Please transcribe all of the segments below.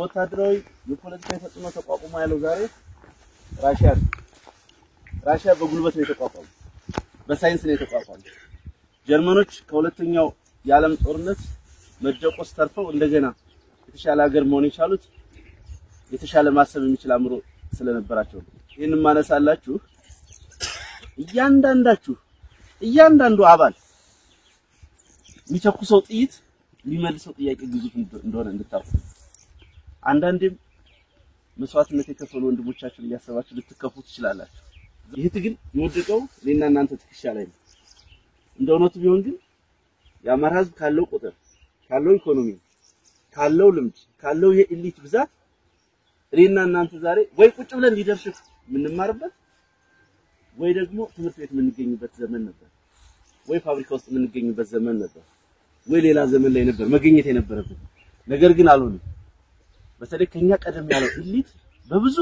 በወታደራዊ የፖለቲካ ተጽዕኖ ተቋቁሞ ያለው ዛሬ ራሽያ በጉልበት ነው የተቋቋመው በሳይንስ ነው የተቋቋመው ጀርመኖች ከሁለተኛው የዓለም ጦርነት መደቆስ ተርፈው እንደገና የተሻለ ሀገር መሆን የቻሉት የተሻለ ማሰብ የሚችል አምሮ ስለነበራቸው ይሄንን ማነሳላችሁ እያንዳንዱ አባል የሚተኩሰው ጥይት የሚመልሰው ጥያቄ ግዙፍ እንደሆነ እንድታውቁ አንዳንዴም መስዋዕትነት የከፈሉ ወንድሞቻችን እያሰባችሁ ልትከፉ ትችላላችሁ ይሄ ትግል የወደቀው ለና እናንተ ትክሻ ላይ ነው እንደውነቱ ቢሆን ግን የአማራ ህዝብ ካለው ቁጥር ካለው ኢኮኖሚ ካለው ልምድ ካለው የኤሊት ብዛት ለና እናንተ ዛሬ ወይ ቁጭ ብለን ሊደርሽፍ ምንማርበት ወይ ደግሞ ትምህርት ቤት የምንገኝበት ዘመን ነበር ወይ ፋብሪካ ውስጥ የምንገኝበት ዘመን ነበር ወይ ሌላ ዘመን ላይ ነበር መገኘት የነበረበት ነገር ግን አልሆነም በተለይ ከኛ ቀደም ያለው ኤሊት በብዙ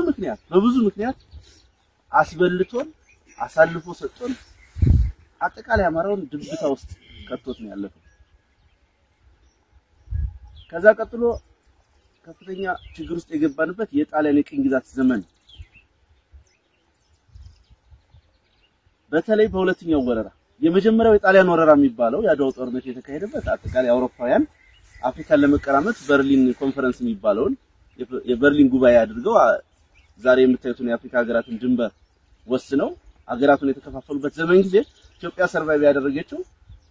ምክንያት አስበልቶን አሳልፎ ሰጥቶን አጠቃላይ አማራውን ድብታ ውስጥ ከቶት ነው ያለፈው ከዛ ቀጥሎ ከፍተኛ ችግር ውስጥ የገባንበት የጣሊያን የቅኝ ግዛት ዘመን በተለይ በሁለተኛው ወረራ የመጀመሪያው የጣሊያን ወረራ የሚባለው ያዳው ጦርነት የተካሄደበት አጠቃላይ አውሮፓውያን አፍሪካን ለመቀራመት በርሊን ኮንፈረንስ የሚባለውን የበርሊን ጉባኤ አድርገው ዛሬ የምታዩትን የአፍሪካ ሀገራትን ድንበር ወስነው ሀገራቱን የተከፋፈሉበት ዘመን ጊዜ ኢትዮጵያ ሰርቫይቭ ያደረገችው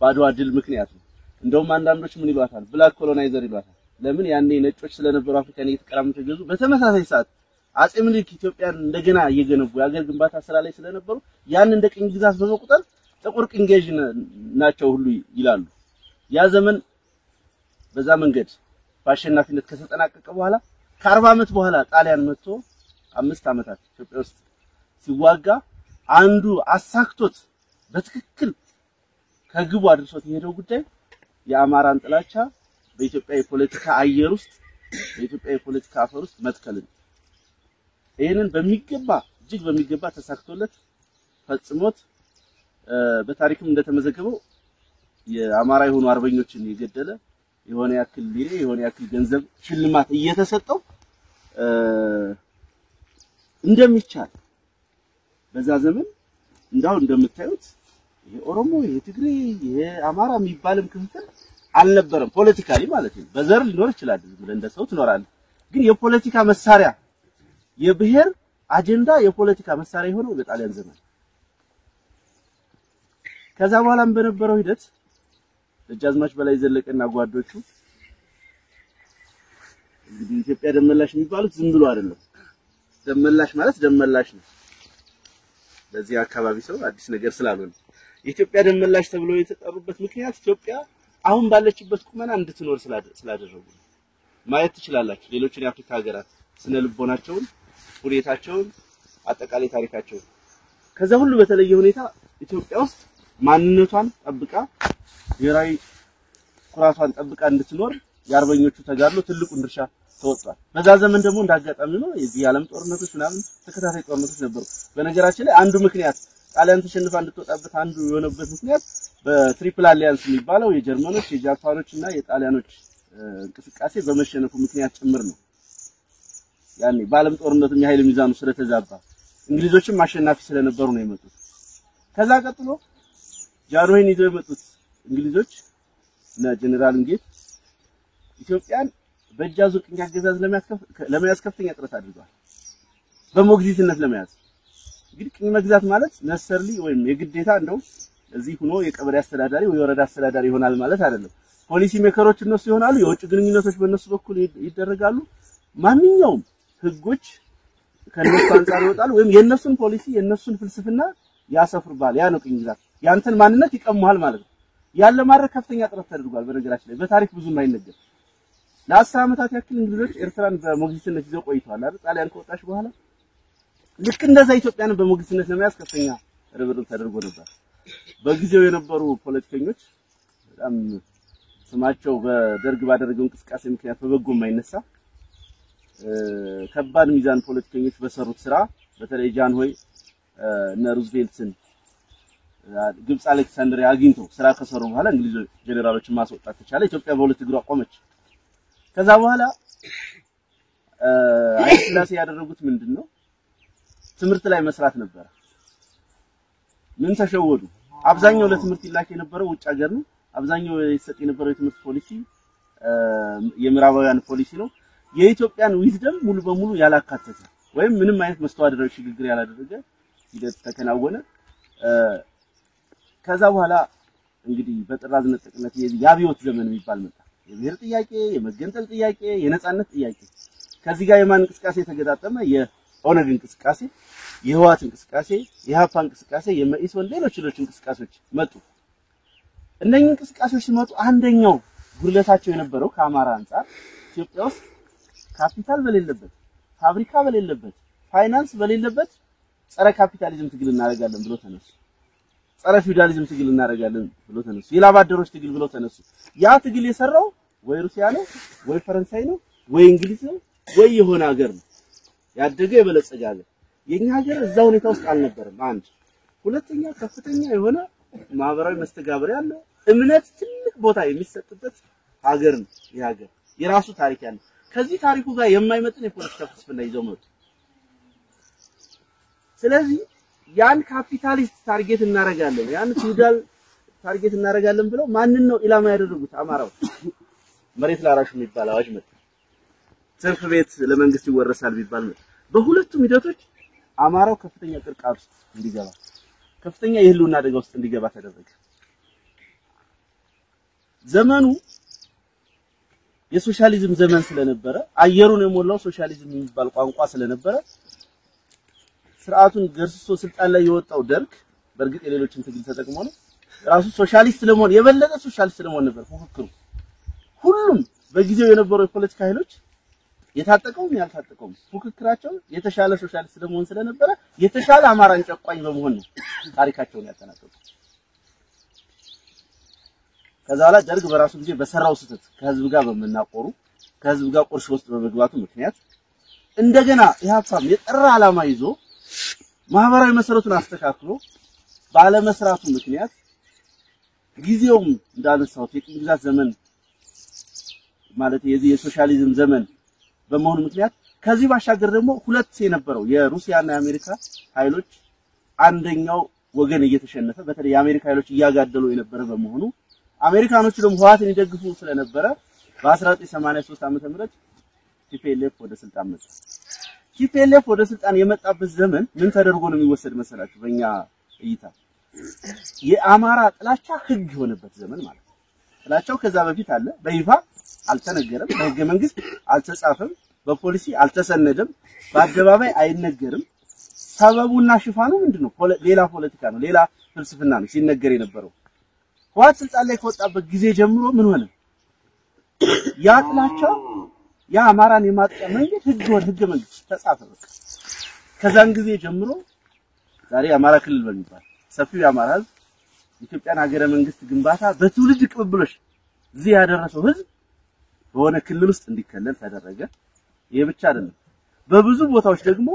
ባድዋ ድል ምክንያት ነው እንደውም አንዳንዶች ምን ይሏታል ብላክ ኮሎናይዘር ይሏታል ለምን ያኔ ነጮች ስለነበሩ አፍሪካን እየተቀራመቱ ገዙ በተመሳሳይ ሰዓት አጼ ምኒልክ ኢትዮጵያን እንደገና እየገነቡ የሀገር ግንባታ ስራ ላይ ስለነበሩ ያን እንደ ቅኝ ግዛት በመቁጠር ጥቁር ቅኝ ገዥ ናቸው ሁሉ ይላሉ ያ ዘመን በዛ መንገድ በአሸናፊነት ከተጠናቀቀ በኋላ ከ40 ዓመት በኋላ ጣሊያን መጥቶ 5 ዓመታት ኢትዮጵያ ውስጥ ሲዋጋ አንዱ አሳክቶት በትክክል ከግቡ አድርሶት የሄደው ጉዳይ የአማራን ጥላቻ በኢትዮጵያ የፖለቲካ አየር ውስጥ በኢትዮጵያ የፖለቲካ አፈር ውስጥ መትከልን ይሄንን እጅግ በሚገባ ተሳክቶለት ፈጽሞት በታሪክም እንደተመዘገበው የአማራ የሆኑ አርበኞችን የገደለ የሆነ ያክል ሊሬ የሆነ ያክል ገንዘብ ሽልማት እየተሰጠው እንደሚቻል በዛ ዘመን እንደምታዩት ይሄ ኦሮሞ ይሄ ትግሬ ይሄ አማራ የሚባልም ክፍል አልነበረም ፖለቲካሊ ማለት ነው በዘር ሊኖር ይችላል እንደ ሰው ትኖራለህ ግን የፖለቲካ መሳሪያ የብሔር አጀንዳ የፖለቲካ መሳሪያ ሆኖ በጣሊያን ዘመን ከዛ በኋላም በነበረው ሂደት ደጃዝማች በላይ ዘለቀና ጓዶቹ እንግዲህ ኢትዮጵያ ደመላሽ የሚባሉት ዝም ብሎ አይደለም ደመላሽ ማለት ደመላሽ ነው በዚህ አካባቢ ሰው አዲስ ነገር ስላልሆነ ኢትዮጵያ ደመላሽ ተብሎ የተጠሩበት ምክንያት ኢትዮጵያ አሁን ባለችበት ቁመና እንድትኖር ስላደረጉ ማየት ትችላላችሁ ሌሎችን የአፍሪካ ሀገራት ስነ ልቦናቸውን ሁኔታቸውን አጠቃላይ ታሪካቸውን ከዛ ሁሉ በተለየ ሁኔታ ኢትዮጵያ ውስጥ ማንነቷን ጠብቃ የራይ ኩራቷን ጠብቃ እንድትኖር የአርበኞቹ ተጋድሎ ትልቁን ድርሻ ተወጥቷል በዛ ዘመን ደግሞ እንዳጋጣሚ ነው የዚህ ዓለም ጦርነቶች ምናምን ተከታታይ ጦርነቶች ነበሩ በነገራችን ላይ አንዱ ምክንያት ጣሊያን ተሸንፋ እንድትወጣበት አንዱ የሆነበት ምክንያት በትሪፕል አሊያንስ የሚባለው የጀርመኖች የጃፓኖች እና የጣሊያኖች እንቅስቃሴ በመሸነፉ ምክንያት ጭምር ነው ያኔ በዓለም ጦርነት የኃይል ሚዛኑ ስለተዛባ እንግሊዞችም አሸናፊ ስለነበሩ ነው የመጡት ከዛ ቀጥሎ ጃንሆይን ይዘው የመጡት እንግሊዞች እና ጀነራል እንጌት ኢትዮጵያን በእጃዙር ቅኝ አገዛዝ ለመያዝ ከፍተኛ ጥረት አድርገዋል በሞግዚትነት ለመያዝ እንግዲህ ቅኝ መግዛት ማለት ነሰርሊ ወይም የግዴታ እንደው እዚህ ሆኖ የቀበሌ አስተዳዳሪ ወይ ወረዳ አስተዳዳሪ ይሆናል ማለት አይደለም ፖሊሲ ሜከሮች እነሱ ይሆናሉ የውጭ ግንኙነቶች በእነሱ በኩል ይደረጋሉ ማንኛውም ህጎች ከነሱ አንፃር ይወጣሉ ወይም የነሱን ፖሊሲ የነሱን ፍልስፍና ያሰፍሩባል ያ ነው ቅኝ ግዛት ያንተን ማንነት ይቀሙሃል ማለት ነው ያለ ማድረግ ከፍተኛ ጥረት ተደርጓል በነገራችን ላይ በታሪክ ብዙ የማይነገር ለ10 ዓመታት ያክል እንግሊዞች ኤርትራን በሞግዚትነት ይዘው ቆይተዋል አይደል ጣሊያን ከወጣች በኋላ ልክ እንደዛ ኢትዮጵያን በሞግዚትነት ለመያዝ ከፍተኛ ርብርብ ተደርጎ ነበር በጊዜው የነበሩ ፖለቲከኞች በጣም ስማቸው በደርግ ባደረገው እንቅስቃሴ ምክንያት በበጎ የማይነሳ ከባድ ሚዛን ፖለቲከኞች በሰሩት ስራ በተለይ ጃንሆይ እና ሩዝቬልትን ግብጽ አሌክሳንድሪያ አግኝተው ስራ ከሰሩ በኋላ እንግሊዝ ጄኔራሎችን ማስወጣት ተቻለ ኢትዮጵያ በሁለት እግሯ ቆመች ከዛ በኋላ ኃይለ ሥላሴ ያደረጉት ምንድነው ትምህርት ላይ መስራት ነበር ምን ተሸወዱ አብዛኛው ለትምህርት ይላክ የነበረው ውጭ ሀገር ነው አብዛኛው ይሰጥ የነበረው የትምህርት ፖሊሲ የምዕራባውያን ፖሊሲ ነው የኢትዮጵያን ዊዝደም ሙሉ በሙሉ ያላካተተ ወይም ምንም አይነት መስተዋድራዊ ሽግግር ያላደረገ ሂደት ተከናወነ ከዛ በኋላ እንግዲህ በጥራዝ ነጠቅነት የአብዮት ዘመን የሚባል መጣ የብሔር ጥያቄ የመገንጠል ጥያቄ የነጻነት ጥያቄ ከዚህ ጋር የማን እንቅስቃሴ ተገጣጠመ የኦነግ እንቅስቃሴ የህዋት እንቅስቃሴ የሃፓ እንቅስቃሴ የመኢሶን ሌሎች እንቅስቃሴዎች መጡ እነኚህ እንቅስቃሴዎች ሲመጡ አንደኛው ጉድለታቸው የነበረው ከአማራ አንፃር ኢትዮጵያ ውስጥ ካፒታል በሌለበት ፋብሪካ በሌለበት ፋይናንስ በሌለበት ጸረ ካፒታሊዝም ትግል እናደርጋለን ብሎ ተነሱ ጸረ ፊውዳሊዝም ትግል እናደርጋለን ብሎ ተነሱ የላባደሮች ትግል ብሎ ተነሱ ያ ትግል የሰራው ወይ ሩሲያ ነው ወይ ፈረንሳይ ነው ወይ እንግሊዝ ነው ወይ የሆነ ሀገር ነው ያደገ የበለጸገ ሀገር የኛ ሀገር እዛ ሁኔታ ውስጥ አልነበረም አንድ ሁለተኛ ከፍተኛ የሆነ ማህበራዊ መስተጋብር ያለው እምነት ትልቅ ቦታ የሚሰጥበት ሀገር ነው የሀገር የራሱ ታሪክ ያለው ከዚህ ታሪኩ ጋር የማይመጥን የፖለቲካ ፍልስፍና ይዘው መጡ ስለዚህ ያን ካፒታሊስት ታርጌት እናረጋለን ያን ፊውዳል ታርጌት እናረጋለን ብለው ማንን ነው ኢላማ ያደረጉት አማራው መሬት ላራሹ የሚባል አዋጅ መጣ ትርፍ ቤት ለመንግስት ይወረሳል ቢባል ነው በሁለቱም ሂደቶች አማራው ከፍተኛ ቅርቃር ውስጥ እንዲገባ ከፍተኛ የህልውና አደጋ ውስጥ እንዲገባ ተደረገ ዘመኑ የሶሻሊዝም ዘመን ስለነበረ አየሩን የሞላው ሶሻሊዝም የሚባል ቋንቋ ስለነበረ ስርዓቱን ገርስሶ ስልጣን ላይ የወጣው ደርግ በርግጥ የሌሎችን ትግል ተጠቅሞ ነው ራሱ ሶሻሊስት ለመሆን የበለጠ ሶሻሊስት ለመሆን ነበር ፉክክሩ ሁሉም በጊዜው የነበሩ የፖለቲካ ኃይሎች የታጠቀውም ያልታጠቀውም ፉክክራቸው የተሻለ ሶሻሊስት ለመሆን ስለነበረ የተሻለ አማራን ጨቋኝ በመሆን ነው ታሪካቸውን ያጠናቀቁት ከዛላ ደርግ በራሱ ጊዜ በሰራው ስህተት ከህዝብ ጋር በመናቆሩ ከህዝብ ጋር ቁርሾ ውስጥ በመግባቱ ምክንያት እንደገና ኢህአፓም የጠራ ዓላማ ይዞ ማህበራዊ መሰረቱን አስተካክሎ ባለ መስራቱ ምክንያት ጊዜውም እንዳነሳው የቅኝ ግዛት ዘመን ማለት የዚህ የሶሻሊዝም ዘመን በመሆኑ ምክንያት ከዚህ ባሻገር ደግሞ ሁለት የነበረው የሩሲያና የአሜሪካ ኃይሎች አንደኛው ወገን እየተሸነፈ በተለይ የአሜሪካ ኃይሎች እያጋደሉ የነበረ በመሆኑ አሜሪካኖቹ ደግሞ ህዋትን ይደግፉ ስለነበረ በ1983 ዓመተ ምህረት ቲፒኤልኤፍ ወደ ስልጣን መጣ ቲፒኤልኤፍ ወደ ስልጣን የመጣበት ዘመን ምን ተደርጎ ነው የሚወሰድ መሰላችሁ በእኛ እይታ የአማራ ጥላቻ ህግ የሆነበት ዘመን ማለት ነው ጥላቻው ከዛ በፊት አለ በይፋ አልተነገረም በህገ መንግስት አልተጻፈም በፖሊሲ አልተሰነደም በአደባባይ አይነገርም ሰበቡና ሽፋኑ ምንድነው ሌላ ፖለቲካ ነው ሌላ ፍልስፍና ነው ሲነገር የነበረው ህዋት ስልጣን ላይ ከወጣበት ጊዜ ጀምሮ ምን ሆነ ያ ጥላቻ ያ አማራን የማጥቂያ መንገድ ህገ መንግስት ተጻፈ በቃ ከዛን ጊዜ ጀምሮ ዛሬ አማራ ክልል በሚባል ሰፊው የአማራ ህዝብ ኢትዮጵያን ሀገረ መንግስት ግንባታ በትውልድ ቅብብሎሽ እዚህ ያደረሰው ህዝብ በሆነ ክልል ውስጥ እንዲከለል ተደረገ ይሄ ብቻ አይደለም በብዙ ቦታዎች ደግሞ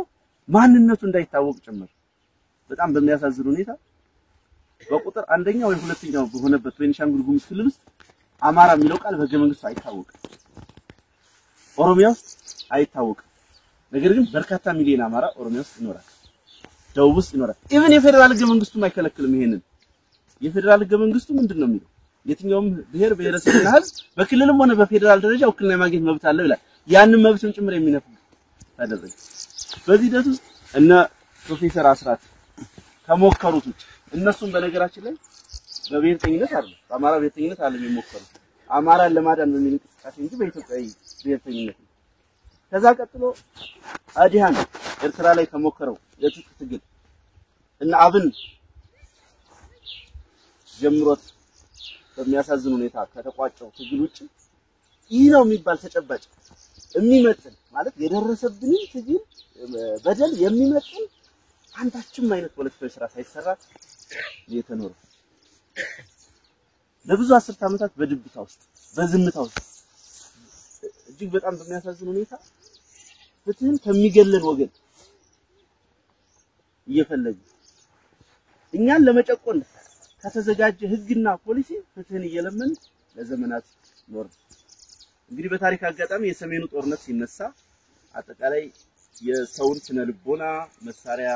ማንነቱ እንዳይታወቅ ጭምር በጣም በሚያሳዝን ሁኔታ በቁጥር አንደኛው ወይ ሁለተኛው በሆነበት ቤኒሻንጉል ጉሙዝ ክልል ውስጥ አማራ የሚለው ቃል በህገ መንግስቱ አይታወቅም ኦሮሚያ ውስጥ አይታወቅም ነገር ግን በርካታ ሚሊዮን አማራ ኦሮሚያ ውስጥ ይኖራል ደቡብ ውስጥ ይኖራል ኢቭን የፌደራል ህገ መንግስቱም አይከለክልም ይሄንን የፌደራል ህገ መንግስቱ ምንድነው የሚለው የትኛውም ብሔር ብሔረሰብና ህዝብ በክልልም ሆነ በፌደራል ደረጃ ውክልና የማግኘት መብት አለው ይላል ያንን መብትም ጭምር የሚነፍግ ተደረገ በዚህ ሂደት ውስጥ እነ ፕሮፌሰር አስራት ከሞከሩት እነሱም በነገራችን ላይ በብሔርተኝነት አይደለም በአማራ ብሔርተኝነት አይደለም የሚሞከሩት አማራን ለማዳን በሚል እንቅስቃሴ እንጂ በኢትዮጵያዊ ብሔርተኝነት ከዛ ቀጥሎ አዲሃን ኤርትራ ላይ ከሞከረው የትጥቅ ትግል እና አብን ጀምሮት በሚያሳዝን ሁኔታ ከተቋጨው ትግል ውጪ ይህ ነው የሚባል ተጨባጭ የሚመጥን ማለት የደረሰብን ትግል በደል የሚመጥን አንዳችም አይነት ፖለቲካዊ ስራ ሳይሰራ የተኖረ ለብዙ አስርት ዓመታት በድብታ ውስጥ በዝምታ ውስጥ እጅግ በጣም በሚያሳዝን ሁኔታ ፍትህን ከሚገለን ወገን እየፈለጉ እኛን ለመጨቆን ከተዘጋጀ ህግና ፖሊሲ ፍትህን እየለመን ለዘመናት ኖር እንግዲህ በታሪክ አጋጣሚ የሰሜኑ ጦርነት ሲነሳ አጠቃላይ የሰውን ስነ ልቦና መሳሪያ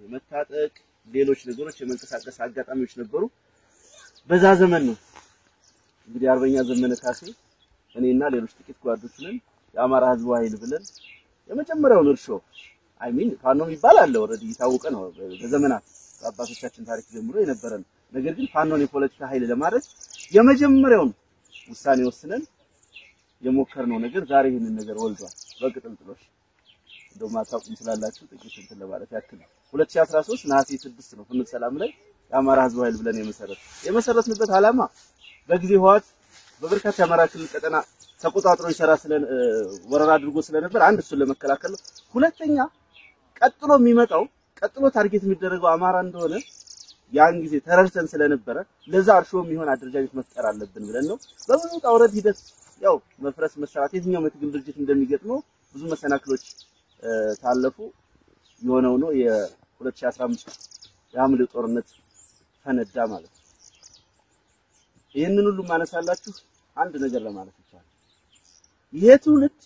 የመታጠቅ ሌሎች ነገሮች የመንቀሳቀስ አጋጣሚዎች ነበሩ በዛ ዘመን ነው እንግዲህ አርበኛ ዘመነ ካሴ እኔና ሌሎች ጥቂት ጓዶች ነን የአማራ ህዝብ ኃይል ብለን የመጀመሪያውን እርሾ አይሚን ፋኖ የሚባል አለ ኦሬዲ የታወቀ ነው በዘመናት አባቶቻችን ታሪክ ጀምሮ የነበረ ነው ነገር ግን ፋኖን የፖለቲካ ኃይል ለማድረግ የመጀመሪያውን ውሳኔ ወስነን የሞከርነው ነገር ዛሬ ይሄንን ነገር ወልዷል በቅጥልጥሎሽ እንደው ማታውቁም ስላላችሁ ጥቂት እንትን ለማለት ያክል 2013 ነሐሴ 6 ነው ፍኖተ ሰላም ላይ የአማራ ህዝብ ኃይል ብለን የመሰረትንበት ዓላማ በጊዜ ህወሓት በበርካታ የአማራ ክልል ቀጠና ተቆጣጥሮ ይሰራ ወረራ አድርጎ ስለነበር አንድ እሱን ለመከላከል ነው ሁለተኛ ቀጥሎ ታርጌት የሚደረገው አማራ እንደሆነ ያን ጊዜ ተረድተን ስለነበረ ለዛ አርሾ የሚሆን አደረጃጀት መፍጠር አለብን ብለን ነው በብዙ ጣውረድ ሂደት ያው መፍረስ መሰራት የትኛው የትግል ድርጅት እንደሚገጥመው ብዙ መሰናክሎች ታለፉ የሆነው ነው የ2015 የሐምሌ ጦርነት ፈነዳ ማለት ነው ይሄንን ሁሉ ማነሳላችሁ አንድ ነገር ለማለት ይቻላል ይሄ ትውልድ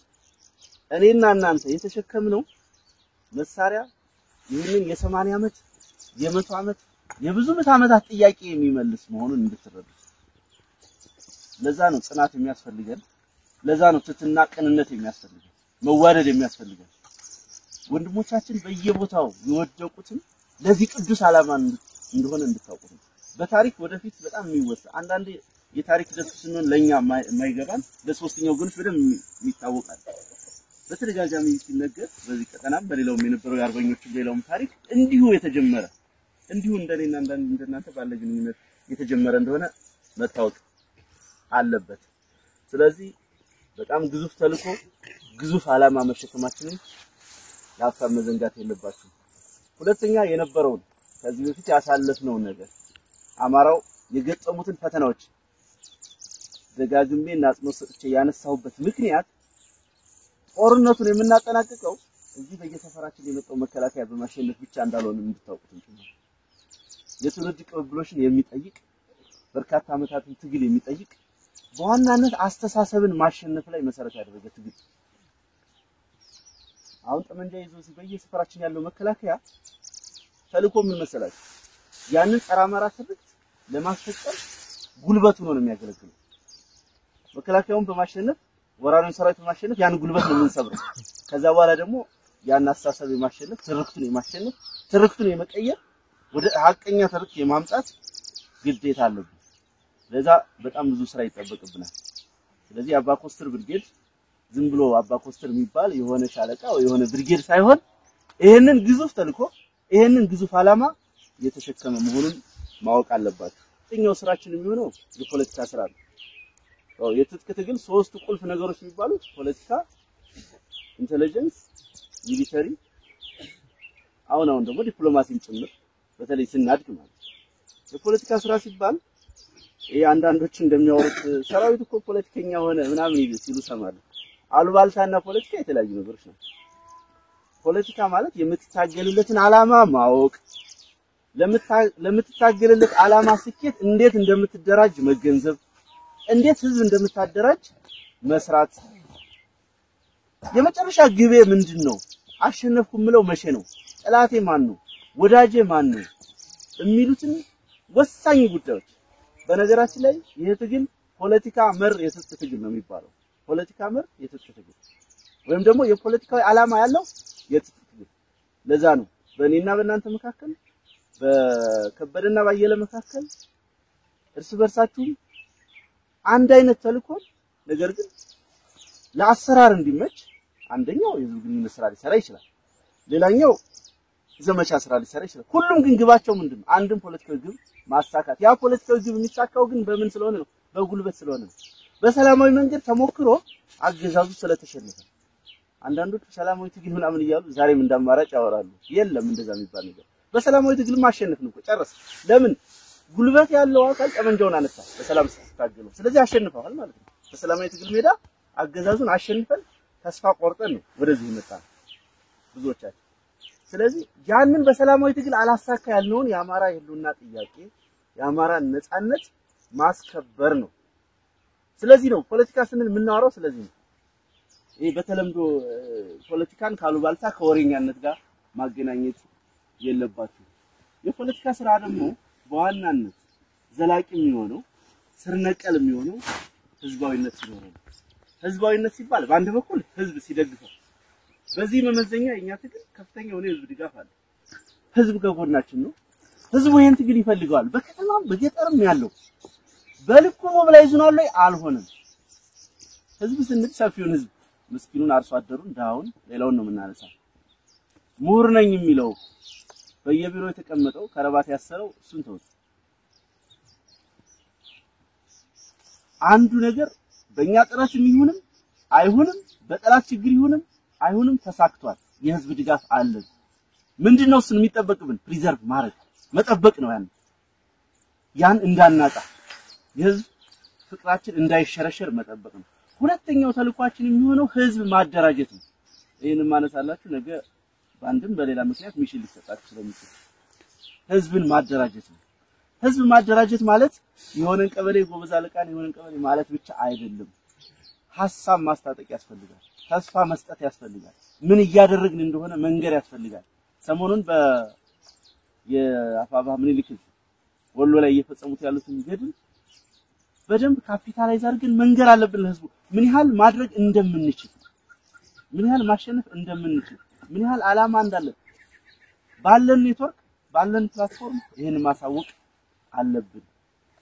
እኔና እናንተ የተሸከምነው መሳሪያ ይሄንን የ80 ዓመት የ100 ዓመት የብዙ ዓመታት ጥያቄ የሚመልስ መሆኑን እንድትረዱ ለዛ ነው ጽናት የሚያስፈልገን ለዛ ነው ትትና ቅንነት የሚያስፈልገን መዋደድ የሚያስፈልገን ወንድሞቻችን በየቦታው የወደቁትን ለዚህ ቅዱስ ዓላማ እንደሆነ እንድታውቁት በታሪክ ወደፊት በጣም የሚወሳ አንዳንድ የታሪክ ደስ ስንሆን ለኛ የማይገባን ለሶስተኛው ግንፍ በደም የሚታወቃል በተደጋጋሚ ሲነገር በዚህ ቀጠናም በሌላውም የነበረው የአርበኞችም ሌላውም ታሪክ እንዲሁ የተጀመረ እንዲሁ እንደኔና እንደናንተ ባለ ግንኙነት የተጀመረ እንደሆነ መታወቅ አለበት ስለዚህ በጣም ግዙፍ ተልኮ ግዙፍ ዓላማ መሸከማችንን ያፋም መዘንጋት የለባችሁ ሁለተኛ የነበረው ከዚህ በፊት ያሳለፍነው ነገር አማራው የገጠሙትን ፈተናዎች ደጋግሜ እናጽኖ ሰጥቼ ያነሳሁበት ምክንያት ጦርነቱን የምናጠናቀቀው እዚህ በየሰፈራችን የመጣው መከላከያ በማሸነፍ ብቻ እንዳልሆነ እንድታውቁት እንጂ የትውልድ ቅብብሎሽን የሚጠይቅ በርካታ ዓመታትን ትግል የሚጠይቅ በዋናነት አስተሳሰብን ማሸነፍ ላይ መሰረት ያደረገ ትግል አሁን ጠመንጃ ይዞ በየሰፈራችን ያለው መከላከያ ተልኮ ምን መሰላችሁ ያንን ጸረ አማራ ትርክት ለማስፈጸም ጉልበት ሆኖ ነው የሚያገለግለው መከላከያውን በማሸነፍ ወራሪውን ሰራዊት በማሸነፍ ያን ጉልበት ነው የምንሰብረው ከዛ በኋላ ደግሞ ያን አስተሳሰብ የማሸነፍ ትርክቱን የመቀየር ወደ ሐቀኛ ትርክት የማምጣት ግዴታ አለብን ለዛ በጣም ብዙ ስራ ይጠበቅብናል ስለዚህ አባ ኮስተር ብርጌድ ዝም ብሎ አባ ኮስተር የሚባል የሆነ ሻለቃ ወይ የሆነ ብርጌድ ሳይሆን ይሄንን ግዙፍ ተልኮ ይሄንን ግዙፍ ዓላማ የተሸከመ መሆኑን ማወቅ አለባችሁ እኛው ስራችን የሚሆነው የፖለቲካ ስራ ነው የትጥቅ ትግል ሶስት ቁልፍ ነገሮች የሚባሉት ፖለቲካ ኢንተለጀንስ ሚሊተሪ አሁን ደግሞ ዲፕሎማሲን ጭምር በተለይ ስናድግ ማለት የፖለቲካ ስራ ሲባል አንዳንዶች እንደሚያወሩት ሰራዊት እኮ ፖለቲከኛ ሆነ ምናምን ሲሉ ሰማለሁ አሉባልታና ፖለቲካ የተለያዩ ነገሮች ናቸው ፖለቲካ ማለት የምትታገልለትን ዓላማ ማወቅ ለምትታገልለት ዓላማ ስኬት እንዴት እንደምትደራጅ መገንዘብ እንዴት ህዝብ እንደምታደራጅ መስራት የመጨረሻ ግቤ ምንድነው አሸነፍኩ ምለው መቼ ነው ጠላቴ ማን ነው ወዳጄ ማን ነው የሚሉትን ወሳኝ ጉዳዮች በነገራችን ላይ ይሄ ትግል ፖለቲካ መር የትጥቅ ትግል ነው የሚባለው ፖለቲካ መር የትጥቅ ትግል ወይም ደግሞ የፖለቲካዊ ዓላማ ያለው የትጥቅ ትግል ለዛ ነው በእኔና በእናንተ መካከል በከበደና ባየለ መካከል እርስ በርሳችሁ አንድ አይነት ተልኮ ነገር ግን ለአሰራር እንዲመች አንደኛው የህዝብ ግንኙነት ስራ ሊሰራ ይችላል ሌላኛው ዘመቻ ስራ ሊሰራ ይችላል ሁሉም ግን ግባቸው ምንድነው አንድም ፖለቲካዊ ግብ ማሳካት ያ ፖለቲካዊ ግብ የሚሳካው ግን በምን ስለሆነ ነው በጉልበት ስለሆነ ነው በሰላማዊ መንገድ ተሞክሮ አገዛዙ ስለተሸነፈ አንዳንዶቹ ሰላማዊ ትግል ምናምን ይያሉ ዛሬም እንዳማራጭ ያወራሉ የለም እንደዛ የሚባል ነገር በሰላማዊ ትግል ማሸነፍ ነው ጨረስ ለምን ጉልበት ያለው አካል ጠመንጃውን አነሳ በሰላም ሲታገሉ ስለዚህ አሸንፈዋል ማለት ነው በሰላማዊ ትግል ሜዳ አገዛዙን አሸንፈን ተስፋ ቆርጠን ነው ወደዚህ መጣ ብዙዎቻችን ስለዚህ ያንን በሰላማዊ ትግል አላሳካ ያልነውን የአማራ የህልውና ጥያቄ የአማራ ነጻነት ማስከበር ነው ስለዚህ ነው ፖለቲካ ስንል የምናወራው ስለዚህ ነው ይሄ በተለምዶ ፖለቲካን ካሉባልታ ከወሬኛነት ጋር ማገናኘት የለባችሁ የፖለቲካ ስራ ደግሞ በዋናነት ዘላቂ የሚሆነው ስር ነቀል የሚሆነው ህዝባዊነት ሲኖር ነው ህዝባዊነት ሲባል በአንድ በኩል ህዝብ ሲደግፈው በዚህ መመዘኛ እኛ ትግል ከፍተኛ የሆነ ህዝብ ድጋፍ አለ ህዝብ ከጎናችን ነው ህዝቡ ይሄን ትግል ይፈልጋል በከተማም በገጠርም ያለው በልኩ ሞብላይዝ ነው ላይ አልሆነም ህዝብ ስንት ሰፊውን ህዝብ ምስኪኑን አርሶ አደሩን ዳውን ሌላውን ነው የምናነሳው ምሁር ነኝ የሚለው በየቢሮ የተቀመጠው ከረባት ያሰረው እሱን ተውት አንዱ ነገር በእኛ ጥረት የሚሆንም አይሆንም በጠላት ችግር ይሆንም አይሆንም ተሳክቷል የህዝብ ድጋፍ አለ ምንድነው እሱን የሚጠበቅብን ፕሪዘርቭ ማድረግ መጠበቅ ነው ያን እንዳናጣ የህዝብ ፍቅራችን እንዳይሸረሸር መጠበቅ ነው ሁለተኛው ተልኳችን የሚሆነው ህዝብ ማደራጀት ነው ይሄን ማነሳላችሁ ነገ ባንድም በሌላ ምክንያት ሚሽን ሊሰጣችሁ ስለሚችል ህዝብን ማደራጀት ነው ህዝብ ማደራጀት ማለት የሆነን ቀበሌ ጎበዝ አለቃን የሆነን ቀበሌ ማለት ብቻ አይደለም ሐሳብ ማስታጠቅ ያስፈልጋል ተስፋ መስጠት ያስፈልጋል ምን እያደረግን እንደሆነ መንገር ያስፈልጋል ሰሞኑን የአፋባ ምኒልክ ወሎ ላይ እየፈጸሙት ያሉትን ገድል በደንብ ካፒታላይዝ አድርገን መንገር አለብን ለህዝቡ ምን ያህል ማድረግ እንደምንችል ምን ያህል ማሸነፍ እንደምንችል ምን ያህል አላማ እንዳለ ባለን ኔትወርክ ባለን ፕላትፎርም ይሄን ማሳወቅ አለብን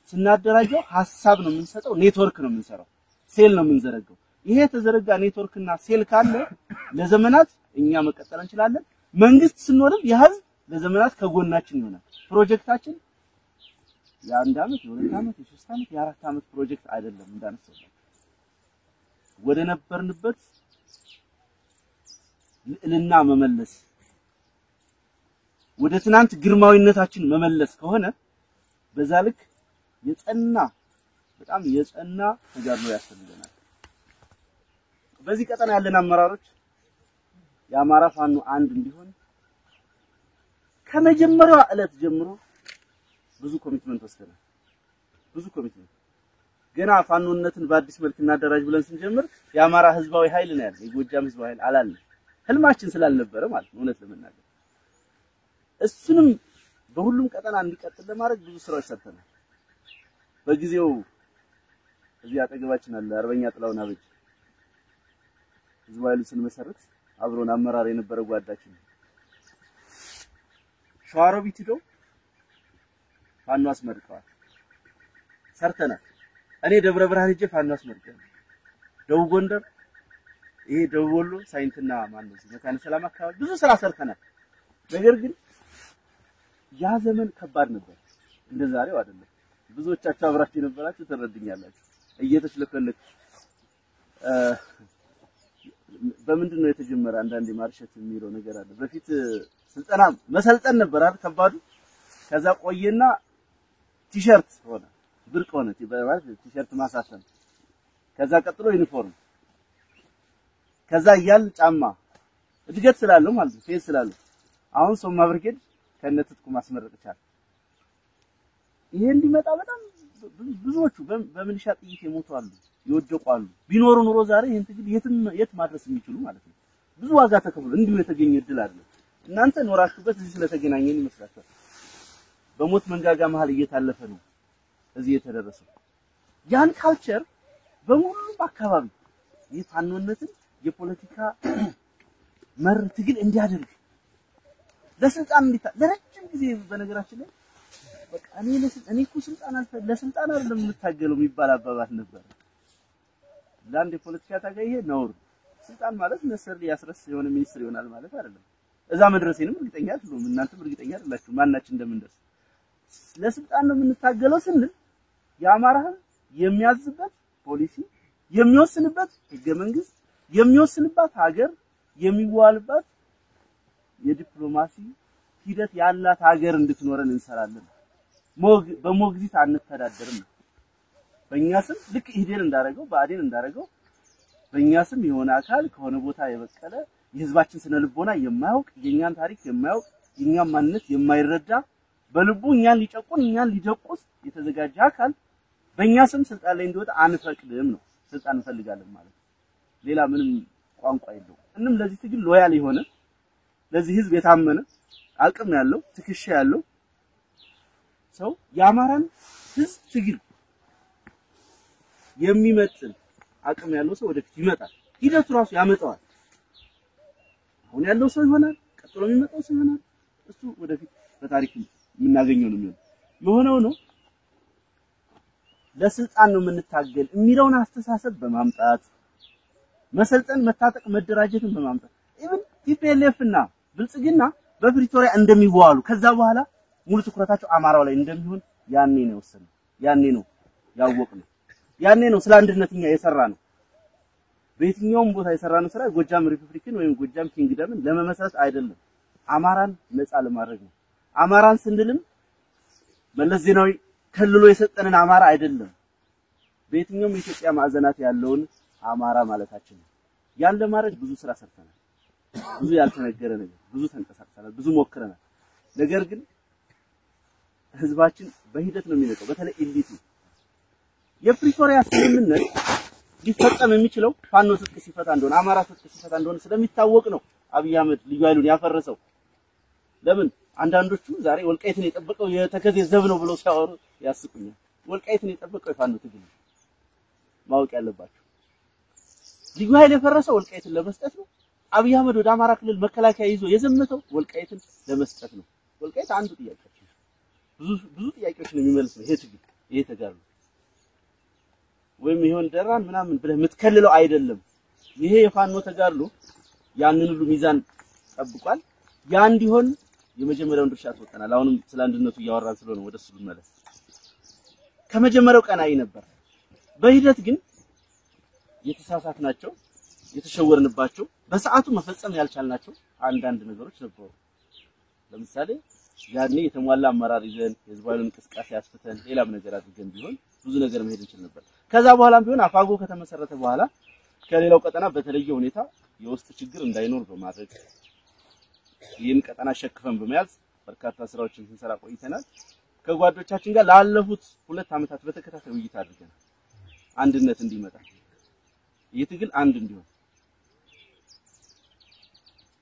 ስናደራጀው ሐሳብ ነው የምንሰጠው ኔትወርክ ነው የምንሰራው ሴል ነው የምንዘረጋው ይሄ ተዘረጋ ኔትወርክና ሴል ካለ ለዘመናት እኛ መቀጠል እንችላለን መንግስት ስንሆንም የህዝብ ለዘመናት ከጎናችን ይሆናል ፕሮጀክታችን የአንድ አመት የሁለት አመት የሶስት አመት የአራት አመት ፕሮጀክት አይደለም እንዳነሳው ወደ ነበርንበት ልዕልና መመለስ ወደ ትናንት ግርማዊነታችን መመለስ ከሆነ በዛ ልክ የጸና በጣም የጸና ተጋድሎ ያስፈልገናል በዚህ ቀጠና ያለን አመራሮች የአማራ ፋኖ አንድ እንዲሆን ከመጀመሪያው ዕለት ጀምሮ ብዙ ኮሚትመንት ወስደናል ብዙ ኮሚትመንት ገና ፋኖነትን በአዲስ መልክ እናደራጅ ብለን ስንጀምር የአማራ ህዝባዊ ኃይል ነው ያለው የጎጃም ህዝባዊ ኃይል አላለ ህልማችን ስላልነበረ ማለት ነው እውነት ለመናገር እሱንም በሁሉም ቀጠና እንዲቀጥል ለማድረግ ብዙ ስራዎች ሰርተናል በጊዜው እዚህ አጠገባችን አለ አርበኛ ጥላውን አበጅ ህዝባዊ ኃይል ስንመሰርት አብሮን አመራር የነበረ ጓዳችን ሸዋሮቢት ሄዶ ፋኖ አስመርቀዋል ሰርተናል እኔ ደብረ ብርሃን ሄጄ ፋኖ አስመርቀዋል ደቡብ ጎንደር ይሄ ደቡብ ወሎ ሳይንትና ማነው መካነ ሰላም አካባቢ ብዙ ስራ ሰርተናል ነገር ግን ያ ዘመን ከባድ ነበር እንደዛሬው አይደለም ብዙዎቻችሁ አብራችሁ የነበራችሁ ተረድኛላችሁ እየተሽለከለክ በምንድነው የተጀመረ አንዳንዴ ማርሸት የሚለው ነገር አለ በፊት ስልጠና መሰልጠን ነበር አይደል ከባዱ ከዛ ቆየና ቲሸርት ሆነ ብርቅ ሆነ ቲሸርት ማሳተም ከዛ ቀጥሎ ዩኒፎርም ከዛ ያል ጫማ እድገት ስላለው ማለት ነው ፌስ ስላለው አሁን ሶማ ብርጌድ ከነትጥቁ ማስመረቅ ይቻላል ይሄ እንዲመጣ በጣም ብዙዎቹ በሚሊሻ ጥይት የሞቱ አሉ ይወደቁ አሉ ቢኖሩ ኑሮ ዛሬ ይሄን ትግል የት ማድረስ የሚችሉ ማለት ነው ብዙ ዋጋ ተከፍሎ እንዲሁ የተገኘ እድል አይደለም እናንተ ኖራችሁበት እዚህ ስለተገናኘን ይመስላችኋል በሞት መንጋጋ መሃል እየታለፈ ነው እዚህ የተደረሰው ያን ካልቸር በሙሉ አካባቢ የፋኖነትን የፖለቲካ መር ትግል እንዲያደርግ ለስልጣን ለረጅም ጊዜ በነገራችን ላይ በቃ እኔ እኮ ስልጣን ለስልጣን አይደለም የምታገለው የሚባል አባባል ነበር ለአንድ የፖለቲካ ታጋይ ይሄ ነውር ስልጣን ማለት ነሰር ያስረስ የሆነ ሚኒስትር ይሆናል ማለት አይደለም እዛ መድረሴንም እርግጠኛ አይደለም እናንተም እርግጠኛ አይደላችሁ ማናችን እንደምንደርስ ለስልጣን ነው የምንታገለው ስንል የአማራ የሚያዝበት ፖሊሲ የሚወስንበት ህገ መንግስት የሚወስንበት ሀገር የሚዋልበት የዲፕሎማሲ ሂደት ያላት ሀገር እንድትኖረን እንሰራለን በሞግዚት አንተዳደርም በእኛ ስም ልክ ኢህዴን እንዳረገው ባዴን እንዳረገው በእኛ ስም የሆነ አካል ከሆነ ቦታ የበቀለ የህዝባችን ስነ ልቦና የማያውቅ የኛን ታሪክ የማያውቅ የኛን ማንነት የማይረዳ በልቡ እኛን ሊጨቁን እኛን ሊደቁስ የተዘጋጀ አካል በእኛ ስም ስልጣን ላይ እንዲወጣ አንፈቅድም ነው ስልጣን እንፈልጋለን ማለት ሌላ ምንም ቋንቋ የለውም። እንም ለዚህ ትግል ሎያል የሆነ ለዚህ ህዝብ የታመነ አቅም ያለው ትክሻ ያለው ሰው የአማራን ህዝብ ትግል የሚመጥን አቅም ያለው ሰው ወደፊት ይመጣል። ሂደቱ ራሱ ያመጣዋል። አሁን ያለው ሰው ይሆናል፣ ቀጥሎ የሚመጣው ሰው ይሆናል። እሱ ወደፊት በታሪክ የምናገኘው ነው የሆነው ነው። ለስልጣን ነው የምንታገል የሚለውን አስተሳሰብ በማምጣት መሰልጠን፣ መታጠቅ፣ መደራጀትን በማምጣት ኢቭን ቲፒኤልኤፍ እና ብልጽግና በፕሪቶሪያ እንደሚዋሉ ከዛ በኋላ ሙሉ ትኩረታቸው አማራው ላይ እንደሚሆን ያኔ ነው የወሰነው። ያኔ ነው ያወቅነው። ያኔ ነው ስለ አንድነትኛ የሰራ ነው። በየትኛውም ቦታ የሰራ ነው ስራ ጎጃም ሪፐብሊክን ወይም ጎጃም ኪንግደምን ለመመስረት አይደለም፣ አማራን ነፃ ለማድረግ ነው። አማራን ስንልም መለስ ዜናዊ ከልሎ የሰጠንን አማራ አይደለም፣ በየትኛውም የኢትዮጵያ ማዕዘናት ያለውን አማራ ማለታችን ነው። ያን ለማድረግ ብዙ ስራ ሰርተናል። ብዙ ያልተነገረ ነገር፣ ብዙ ተንቀሳቅሰናል፣ ብዙ ሞክረናል። ነገር ግን ህዝባችን በሂደት ነው የሚነቀው። በተለይ ኢሊቱ የፕሪቶሪያ ስምምነት ሊፈጸም የሚችለው ፋኖ ትጥቅ ሲፈታ እንደሆነ አማራ ትጥቅ ሲፈታ እንደሆነ ስለሚታወቅ ነው አብይ አህመድ ልዩ ኃይሉን ያፈረሰው። ለምን አንዳንዶቹ ዛሬ ወልቃይትን የጠበቀው የተከዜ ዘብ ነው ብለው ሲያወሩ ያስቁኛል። ወልቃይትን የጠበቀው የፋኖ ትግል ነው። ማወቅ ያለባችሁ ልዩ ኃይል የፈረሰው ወልቃይትን ለመስጠት ነው። አብይ አህመድ ወደ አማራ ክልል መከላከያ ይዞ የዘመተው ወልቃይትን ለመስጠት ነው። ወልቃይት አንዱ ጥያቄ ብዙ ጥያቄዎችን የሚመልስ ነው። ይሄ ትግል ይሄ ተጋድሎ ወይም ይሆን ደራን ምናምን ብለህ የምትከልለው አይደለም። ይሄ የፋኖ ተጋድሎ ያንን ሁሉ ሚዛን ጠብቋል። ያ እንዲሆን የመጀመሪያውን ድርሻ ተወጣናል። አሁንም ስለ አንድነቱ እያወራን ስለሆነ ወደሱ ልመለስ። ከመጀመሪያው ቀናይ ነበር። በሂደት ግን የተሳሳትናቸው የተሸወርንባቸው በሰዓቱ መፈጸም ያልቻልናቸው አንዳንድ ነገሮች ነበሩ። ለምሳሌ ያኔ የተሟላ አመራር ይዘን የህዝባዊ እንቅስቃሴ አስፍተን ሌላም ነገር አድርገን ቢሆን ብዙ ነገር መሄድ እንችል ነበር። ከዛ በኋላም ቢሆን አፋጎ ከተመሰረተ በኋላ ከሌላው ቀጠና በተለየ ሁኔታ የውስጥ ችግር እንዳይኖር በማድረግ ይህን ቀጠና ሸክፈን በመያዝ በርካታ ስራዎችን ስንሰራ ቆይተናል። ከጓዶቻችን ጋር ላለፉት 2 ዓመታት በተከታታይ ውይይት አድርገናል። አንድነት እንዲመጣ የትግል አንድ እንዲሆን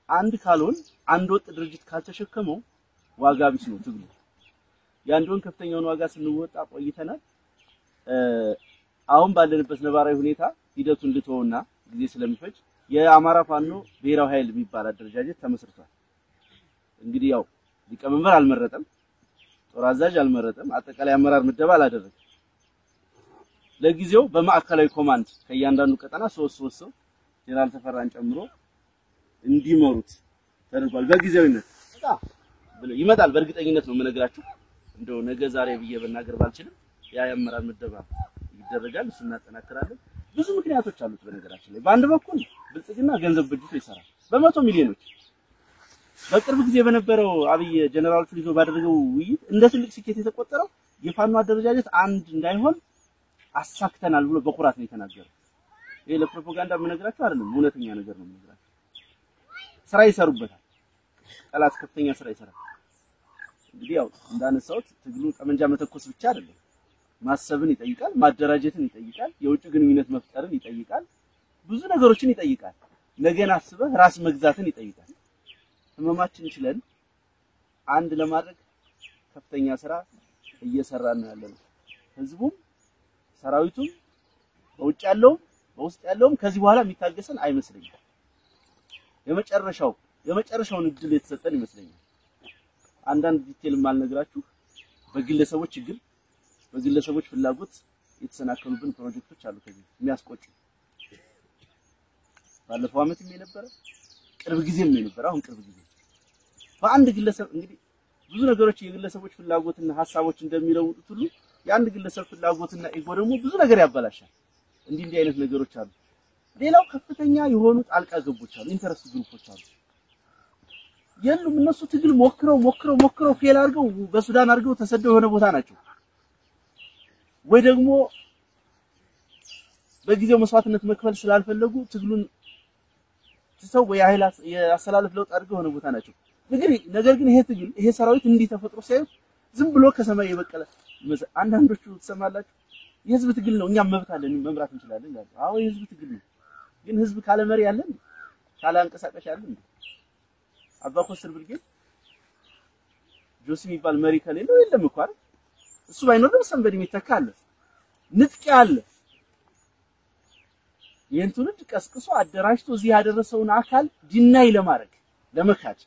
አንድ ካልሆን አንድ ወጥ ድርጅት ካልተሸከመው ዋጋ ቢስ ነው ትግሉ። ያንዶን ከፍተኛውን ዋጋ ስንወጣ ቆይተናል። አሁን ባለንበት ነባራዊ ሁኔታ ሂደቱን ልተውና ጊዜ ስለሚፈጅ የአማራ ፋኖ ብሔራዊ ኃይል የሚባል አደረጃጀት ተመስርቷል። እንግዲህ ያው ሊቀመንበር አልመረጠም፣ ጦር አዛዥ አልመረጠም፣ አጠቃላይ አመራር ምደባ አላደረገም። ለጊዜው በማዕከላዊ ኮማንድ ከያንዳንዱ ቀጠና 3 ሰው ጀነራል ተፈራን ጨምሮ እንዲመሩት ተደርጓል። በጊዜያዊነት ይመጣል። በእርግጠኝነት ነው የምነግራችሁ። እንደው ነገ ዛሬ ብዬ በእናገር ባልችልም ያ የአመራር ምደባ ይደረጋል። እሱን እናጠናክራለን። ብዙ ምክንያቶች አሉት። በነገራችን ላይ በአንድ በኩል ብልጽግና ገንዘብ በጅቶ ይሰራል በመቶ ሚሊዮኖች። በቅርብ ጊዜ በነበረው አብይ ጀነራሎቹ ይዞ ባደረገው ውይይት እንደ ትልቅ ስኬት የተቆጠረው የፋኖ አደረጃጀት አንድ እንዳይሆን አሳክተናል ብሎ በኩራት ነው የተናገረው። ይሄ ለፕሮፓጋንዳ የምነግራችሁ አይደለም፣ እውነተኛ ነገር ነው የምነግራችሁ። ስራ ይሰሩበታል። ጠላት ከፍተኛ ስራ ይሰራል። እንግዲህ ያው እንዳነሳሁት ትግሉ ጠመንጃ መተኮስ ብቻ አይደለም፣ ማሰብን ይጠይቃል፣ ማደራጀትን ይጠይቃል፣ የውጭ ግንኙነት መፍጠርን ይጠይቃል፣ ብዙ ነገሮችን ይጠይቃል። ነገን አስበህ ራስ መግዛትን ይጠይቃል። ህመማችን ችለን አንድ ለማድረግ ከፍተኛ ስራ እየሰራን ነው ያለነው። ህዝቡም ሰራዊቱም በውጭ ያለውም በውስጥ ያለውም ከዚህ በኋላ የሚታገሰን አይመስለኝም። የመጨረሻውን እድል የተሰጠን ይመስለኛል። አንዳንድ ዲቴል ማልነግራችሁ በግለሰቦች ችግር በግለሰቦች ፍላጎት የተሰናከሉብን ፕሮጀክቶች አሉ። ከዚህ የሚያስቆጩ ባለፈው አመትም የነበረ ቅርብ ጊዜም የነበረ አሁን ቅርብ ጊዜ በአንድ ግለሰብ እንግዲህ ብዙ ነገሮች የግለሰቦች ፍላጎትና ሐሳቦች እንደሚለውጡት ሁሉ የአንድ ግለሰብ ፍላጎትና ኢጎ ደግሞ ብዙ ነገር ያበላሻል። እንዲህ አይነት ነገሮች አሉ። ሌላው ከፍተኛ የሆኑ ጣልቃ ገቦች አሉ፣ ኢንተረስት ግሩፖች አሉ። የሉም እነሱ ትግል ሞክረው ፌል አድርገው በሱዳን አድርገው ተሰደው የሆነ ቦታ ናቸው። ወይ ደግሞ በጊዜው መስዋዕትነት መክፈል ስላልፈለጉ ትግሉን ተሰው የኃይላት የአሰላለፍ ለውጥ አድርገው የሆነ ቦታ ናቸው። ነገር ግን ይሄ ሰራዊት እንዲህ ተፈጥሮ ሳይሆን ዝም ብሎ ከሰማይ የበቀለ አንዳንዶቹ ተሰማላችሁ የህዝብ ትግል ነው እኛም መብት አለን መምራት እንችላለን ይላሉ። አዎ የህዝብ ትግል ነው። ግን ህዝብ ካለ መሪ ያለን ካላንቀሳቀሽ አይደል እንዴ አባ ኮስትር ብርጌድ ጆሲ የሚባል መሪ ከሌለው የለም እኮ አይደል እሱ ባይኖርም ሰንበዲ የሚተካለ ንጥቂያ አለ የእንቱንድ ቀስቅሶ አደራጅቶ እዚህ ያደረሰውን አካል ዲናይ ለማድረግ ለመካድ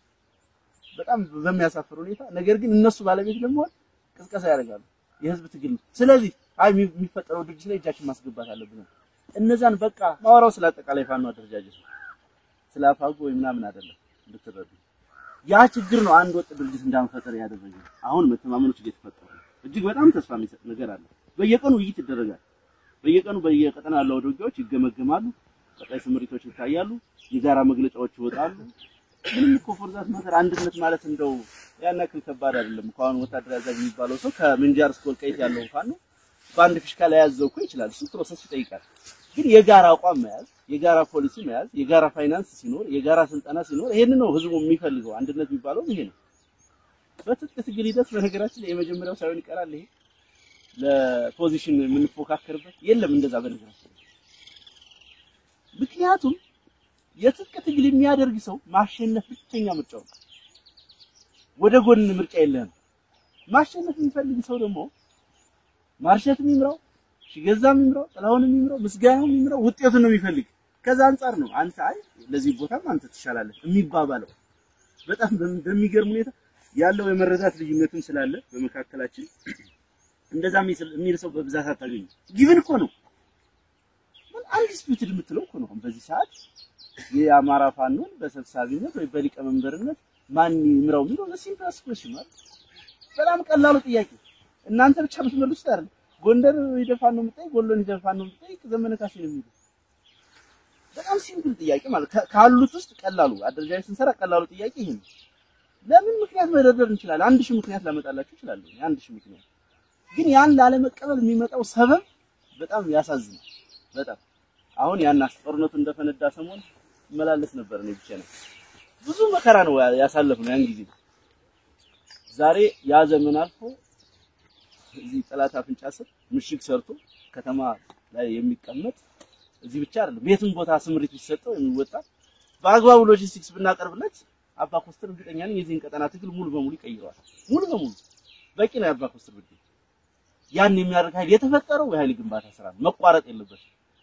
በጣም በሚያሳፍር ሁኔታ ነገር ግን እነሱ ባለቤት ለመሆን ቅስቀሳ ያደርጋሉ የህዝብ ትግል ስለዚህ አይ የሚፈጠረው ድርጅት ላይ እጃችን ማስገባት አለብን እነዛን በቃ ማወራው ስላጠቃላይ ፋኖ አደረጃጀት ስላፋጎ ወይ ምናምን አይደለም እንድትረዱ ያ ችግር ነው አንድ ወጥ ድርጅት እንዳንፈጠር ያደረገው አሁን መተማመኖች እየተፈጠሩ እጅግ በጣም ተስፋ የሚሰጥ ነገር አለ በየቀኑ ውይይት ይደረጋል በየቀኑ በየቀጠና ያለው ውጊያዎች ይገመገማሉ ቀጣይ ስምሪቶች ይታያሉ የጋራ መግለጫዎች ይወጣሉ ምንም እኮ ፎርዛት ማተር አንድነት ማለት እንደው ያናክል ከባድ አይደለም እንኳን ወታደር ያዛዥ የሚባለው ሰው ከምንጃር እስከ ወልቃይት ያለው ፋኖ በአንድ ፊሽካ ላይ ያዘው እኮ ይችላል እሱ ፕሮሰስ ይጠይቃል ግን የጋራ አቋም መያዝ የጋራ ፖሊሲ መያዝ የጋራ ፋይናንስ ሲኖር የጋራ ስልጠና ሲኖር ይሄን ነው ህዝቡ የሚፈልገው አንድነት የሚባለው ይሄ ነው በትጥቅ ትግል ሂደት በነገራችን ላይ የመጀመሪያው ሳይሆን ይቀራል ይሄ ለፖዚሽን የምንፎካከርበት የለም እንደዛ በነገራችን ምክንያቱም የትጥቅ ትግል የሚያደርግ ሰው ማሸነፍ ብቸኛ ምርጫው ወደ ጎን ምርጫ የለም ማሸነፍ የሚፈልግ ሰው ደግሞ ማርሸት የሚምራው ሽገዛም የሚምራው ጥላውን የሚምራው ምስጋናው የሚምራው ውጤቱን ነው የሚፈልግ ከዛ አንፃር ነው አንተ አይ ለዚህ ቦታም አንተ ትሻላለህ የሚባባለው በጣም በሚገርም ሁኔታ ያለው የመረዳት ልዩነትም ስላለ በመካከላችን እንደዛ የሚል ሰው በብዛት አታገኙ ጊቭን እኮ ነው ምን አንዲስፒዩትድ የምትለው እኮ ነው በዚህ ሰዓት የአማራ ፋኖን በሰብሳቢነት ወይ በሊቀመንበርነት ማን ይምራው የሚለው ሲምፕል ኩዌስችን ማለት በጣም ቀላሉ ጥያቄ እናንተ ብቻ የምትመልሱት አይደል ጎንደር ይደፋን ነው የምትጠይቅ ጎሎን ይደፋን ነው የምትጠይቅ ዘመነ ካሴ ነው የሚለው በጣም ሲምፕል ጥያቄ ማለት ካሉት ውስጥ ቀላሉ አደረጃጀት ስንሰራ ቀላሉ ጥያቄ ይሄ ነው ለምን ምክንያት መደርደር እንችላለን አንድ ሺህ ምክንያት ላመጣላችሁ ይችላል አንድ ሺህ ምክንያት ግን ያን ላለመቀበል የሚመጣው ሰበብ በጣም ያሳዝናል በጣም አሁን ያን አስፈርነቱ እንደፈነዳ ሰሞን መላለስ ነበር ነው ብቻ ነው ብዙ መከራ ነው ያሳለፍነው ያን ጊዜ ዛሬ ያ ዘመን አልፎ እዚህ ጠላት አፍንጫ ስር ምሽግ ሰርቶ ከተማ ላይ የሚቀመጥ እዚህ ብቻ አይደለም ቤቱን ቦታ ስምሪት ቢሰጠው የሚወጣ በአግባቡ ሎጂስቲክስ ብናቀርብለት አባ ኮስትር እርግጠኛ ነኝ የዚህን ቀጠና ትግል ሙሉ በሙሉ ይቀይረዋል ሙሉ በሙሉ በቂ ነው አባ ኮስትር ብቻ ያን የሚያደርግ ኃይል የተፈጠረው የኃይል ግንባታ ስራ መቋረጥ የለበት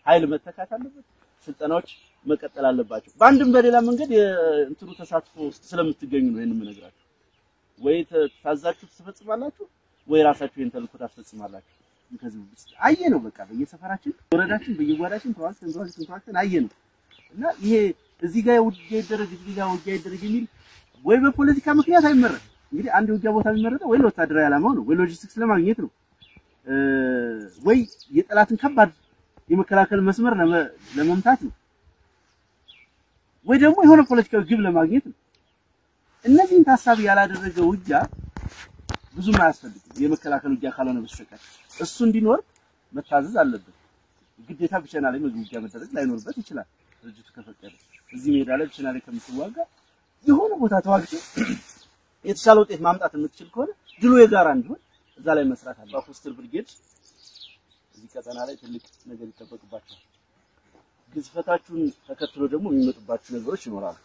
ኃይል መተካት አለበት ስልጠናዎች መቀጠል አለባቸው በአንድም በሌላ መንገድ እንትሩ ተሳትፎ ውስጥ ስለምትገኙ ነው ይሄንን የምነግራችሁ ወይ ታዛችሁ ትፈጽማላችሁ ወይ ራሳችሁ እንተልኩ ታስፈጽማላችሁ ከዚህ ውስጥ አየነው በቃ በየሰፈራችን ወረዳችን በየጓዳችን ተዋክተን አየነው እና ይሄ እዚህ ጋር ውጊያ ይደረግ እዚህ ጋር ውጊያ ይደረግ የሚል ወይ በፖለቲካ ምክንያት አይመረጥ እንግዲህ አንድ ውጊያ ቦታ የሚመረጠው ወይ ለወታደራዊ ዓላማው ነው ወይ ሎጂስቲክስ ለማግኘት ነው ወይ የጠላትን ከባድ የመከላከል መስመር ለመምታት ነው ወይ ደግሞ የሆነ ፖለቲካዊ ግብ ለማግኘት ነው እነዚህን ታሳቢ ያላደረገ ውጊያ ብዙ ማያስፈልግም የመከላከል ውጊያ ካልሆነ በስተቀር እሱ እንዲኖር መታዘዝ አለበት ግዴታ ብቻና ላይ ውጊያ መደረግ ላይኖርበት ይችላል ድርጅቱ ከፈቀደ እዚህ ሜዳ ላይ ብቻና ላይ ከምትዋጋ የሆነ ቦታ ተዋግቶ የተሻለ ውጤት ማምጣት የምትችል ከሆነ ድሉ የጋራ እንዲሆን እዛ ላይ መስራት አለ ኮስትር ብርጌድ እዚህ ቀጠና ላይ ትልቅ ነገር ይጠበቅባቸዋል ግዝፈታችሁን ተከትሎ ደግሞ የሚመጡባችሁ ነገሮች ይኖራሉ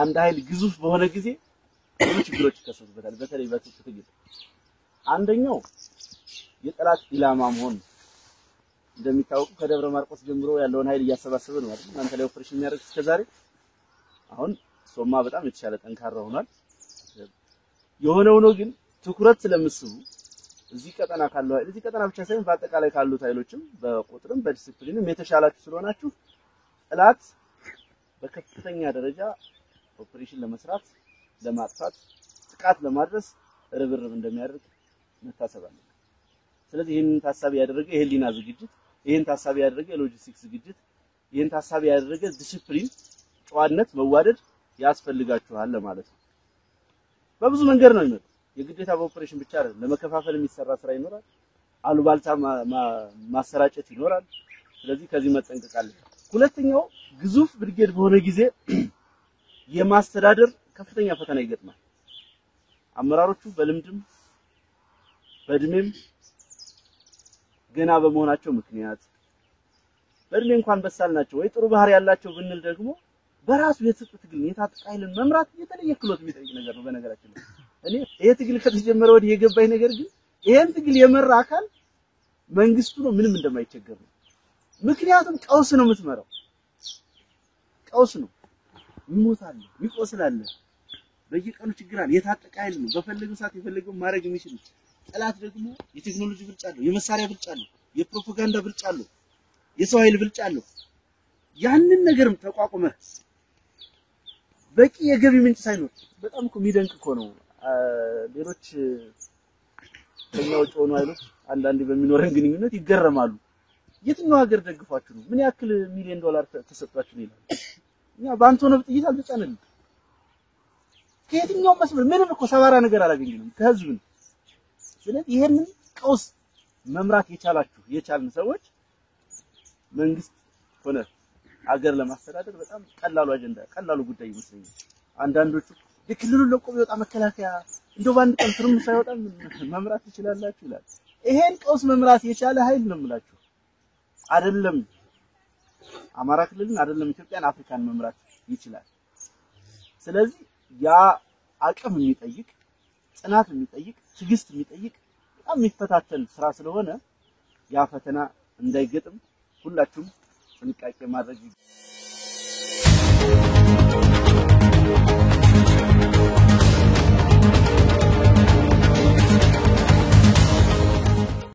አንድ ኃይል ግዙፍ በሆነ ጊዜ ብዙ ችግሮች ይከሰቱበታል በተለይ በትጥቅ ትግል አንደኛው የጠላት ኢላማ መሆን እንደሚታወቁ ከደብረ ማርቆስ ጀምሮ ያለውን ኃይል እያሰባሰበ ነው አይደል እናንተ ላይ ኦፕሬሽን የሚያደርግ እስከዛሬ አሁን ሶማ በጣም የተሻለ ጠንካራ ሆኗል የሆነው ነው ግን ትኩረት ስለምስቡ እዚህ ቀጠና ካለው ኃይል እዚህ ቀጠና ብቻ ሳይሆን በአጠቃላይ ካሉት ኃይሎችም በቁጥርም በዲሲፕሊንም የተሻላችሁ ስለሆናችሁ ጠላት በከፍተኛ ደረጃ ኦፕሬሽን ለመስራት ለማጥፋት ጥቃት ለማድረስ ርብርብ እንደሚያደርግ መታሰብ አለበት ስለዚህ ይሄን ታሳቢ ያደረገ የህሊና ዝግጅት ይሄን ታሳቢ ያደረገ የሎጂስቲክስ ዝግጅት ይሄን ታሳቢ ያደረገ ዲሲፕሊን ጨዋነት መዋደድ ያስፈልጋችኋል ማለት ነው በብዙ መንገድ ነው የሚመጣው የግዴታ በኦፕሬሽን ብቻ አይደለም ለመከፋፈል የሚሰራ ስራ ይኖራል አሉባልታ ማሰራጨት ይኖራል ስለዚህ ከዚህ መጠንቀቅ አለበት ሁለተኛው ግዙፍ ብርጌድ በሆነ ጊዜ የማስተዳደር ከፍተኛ ፈተና ይገጥማል አመራሮቹ በልምድም በእድሜም ገና በመሆናቸው ምክንያት በእድሜ እንኳን በሳል ናቸው ወይ ጥሩ ባህሪ ያላቸው ብንል ደግሞ በራሱ የተሰጠ ትግል የታጠቀ ኃይልን መምራት የተለየ ክህሎት የሚጠይቅ ነገር ነው። በነገራችን ላይ እኔ ይሄ ትግል ከተጀመረ ወዲህ የገባኝ ነገር ግን ይሄን ትግል የመራ አካል መንግስቱ ነው ምንም እንደማይቸገር ነው። ምክንያቱም ቀውስ ነው የምትመራው፣ ቀውስ ነው። ይሞታል፣ ይቆስላል፣ በየቀኑ ችግር አለ። የታጠቀ ኃይል ነው በፈለገው ሰዓት የፈለገው ማድረግ የሚችል። ጠላት ደግሞ የቴክኖሎጂ ብልጫ አለው፣ የመሳሪያ ብልጫ አለው፣ የፕሮፓጋንዳ ብልጫ አለው፣ የሰው ኃይል ብልጫ አለው። ያንን ነገርም ተቋቁመህ በቂ የገቢ ምንጭ ሳይኖር በጣም እኮ የሚደንቅ እኮ ነው። ሌሎች ከኛ ውጭ ሆኖ አይሉት አንዳንዴ በሚኖረን ግንኙነት ይገረማሉ። የትኛው ሀገር ደግፏችሁ ነው? ምን ያክል ሚሊዮን ዶላር ተሰጥቷችሁ ነው ይላል። እኛ በአንቶኖቭ ጥይት አልተጫነንም። ከየትኛው መስመር ምንም እኮ ሰባራ ነገር አላገኘንም ከህዝብ ነው። ስለዚህ ይሄንን ቀውስ መምራት የቻልን ሰዎች መንግስት ሆነ ሀገር ለማስተዳደር በጣም ቀላሉ ጉዳይ ይመስለኛል። አንዳንዶቹ የክልሉን ለቆ ቢወጣ መከላከያ እንደው ባንድ ቀን ፍርም ሳይወጣ መምራት ይችላልላችሁ ይላል። ይሄን ቀውስ መምራት የቻለ ኃይል ነው የምላችሁ። አይደለም አማራ ክልልን አይደለም ኢትዮጵያን አፍሪካን መምራት ይችላል። ስለዚህ ያ አቅም የሚጠይቅ ጽናት የሚጠይቅ ትግስት የሚጠይቅ በጣም የሚፈታተን ስራ ስለሆነ ያ ፈተና እንዳይገጥም ሁላችሁም ጥንቃቄ ማድረግ